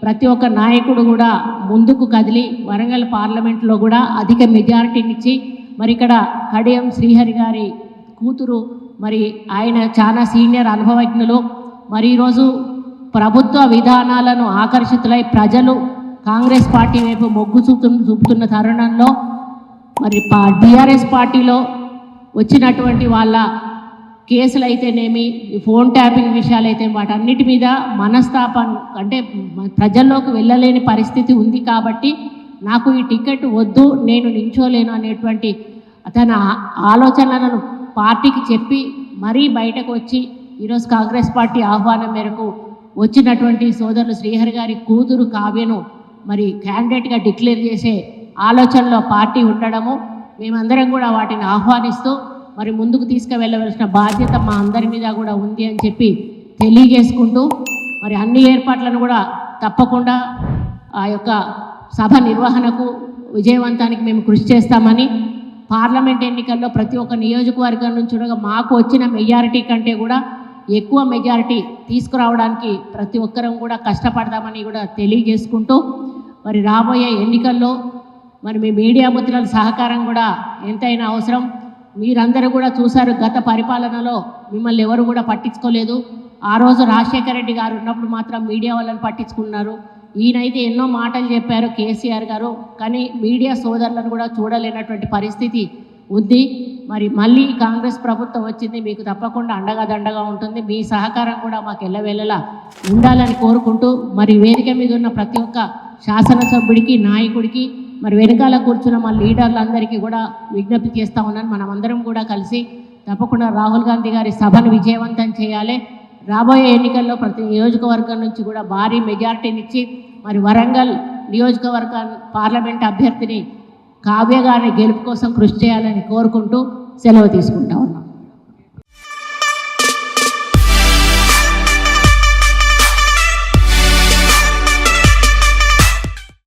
ప్రతి ఒక్క నాయకుడు కూడా ముందుకు కదిలి వరంగల్ పార్లమెంట్లో కూడా అధిక మెజారిటీనిచ్చి మరి ఇక్కడ కడియం శ్రీహరి గారి కూతురు మరి ఆయన చాలా సీనియర్ అనుభవజ్ఞులు. మరి ఈరోజు ప్రభుత్వ విధానాలను ఆకర్షితులై ప్రజలు కాంగ్రెస్ పార్టీ వైపు మొగ్గు చూపుతున్న తరుణంలో మరి టీఆర్ఎస్ పార్టీలో వచ్చినటువంటి వాళ్ళ కేసులు అయితేనేమి, ఫోన్ ట్యాపింగ్ విషయాలు అయితే వాటన్నిటి మీద మనస్తాపం అంటే ప్రజల్లోకి వెళ్ళలేని పరిస్థితి ఉంది. కాబట్టి నాకు ఈ టికెట్ వద్దు, నేను నించోలేను అనేటువంటి తన ఆలోచనలను పార్టీకి చెప్పి మరీ బయటకు వచ్చి ఈరోజు కాంగ్రెస్ పార్టీ ఆహ్వానం మేరకు వచ్చినటువంటి సోదరులు శ్రీహరి గారి కూతురు కావ్యను మరి క్యాండిడేట్గా డిక్లేర్ చేసే ఆలోచనలో పార్టీ ఉండడము, మేమందరం కూడా వాటిని ఆహ్వానిస్తూ మరి ముందుకు తీసుకువెళ్ళవలసిన బాధ్యత మా అందరి మీద కూడా ఉంది అని చెప్పి తెలియజేసుకుంటూ మరి అన్ని ఏర్పాట్లను కూడా తప్పకుండా ఆ యొక్క సభ నిర్వహణకు విజయవంతానికి మేము కృషి చేస్తామని, పార్లమెంట్ ఎన్నికల్లో ప్రతి ఒక్క నియోజకవర్గం నుంచి కూడా మాకు వచ్చిన మెజారిటీ కంటే కూడా ఎక్కువ మెజారిటీ తీసుకురావడానికి ప్రతి ఒక్కరం కూడా కష్టపడదామని కూడా తెలియజేసుకుంటూ మరి రాబోయే ఎన్నికల్లో మరి మీ మీడియా మిత్రుల సహకారం కూడా ఎంతైనా అవసరం. మీరందరూ కూడా చూశారు, గత పరిపాలనలో మిమ్మల్ని ఎవరు కూడా పట్టించుకోలేదు. ఆ రోజు రాజశేఖర రెడ్డి గారు ఉన్నప్పుడు మాత్రం మీడియా వాళ్ళని పట్టించుకున్నారు. ఈయనైతే ఎన్నో మాటలు చెప్పారు కేసీఆర్ గారు, కానీ మీడియా సోదరులను కూడా చూడలేనటువంటి పరిస్థితి ఉంది. మరి మళ్ళీ కాంగ్రెస్ ప్రభుత్వం వచ్చింది, మీకు తప్పకుండా అండగా దండగా ఉంటుంది. మీ సహకారం కూడా మాకు ఎల్లవేళలా ఉండాలని కోరుకుంటూ మరి వేదిక మీద ఉన్న ప్రతి ఒక్క శాసనసభ్యుడికి, నాయకుడికి, మరి వెనకాల కూర్చున్న మా లీడర్లందరికీ కూడా విజ్ఞప్తి చేస్తూ ఉన్నాను. మనమందరం కూడా కలిసి తప్పకుండా రాహుల్ గాంధీ గారి సభను విజయవంతం చేయాలి. రాబోయే ఎన్నికల్లో ప్రతి నియోజకవర్గం నుంచి కూడా భారీ మెజారిటీనిచ్చి మరి వరంగల్ నియోజకవర్గ పార్లమెంట్ అభ్యర్థిని కావ్య గారి గెలుపు కోసం కృషి చేయాలని కోరుకుంటూ సెలవు తీసుకుంటాను.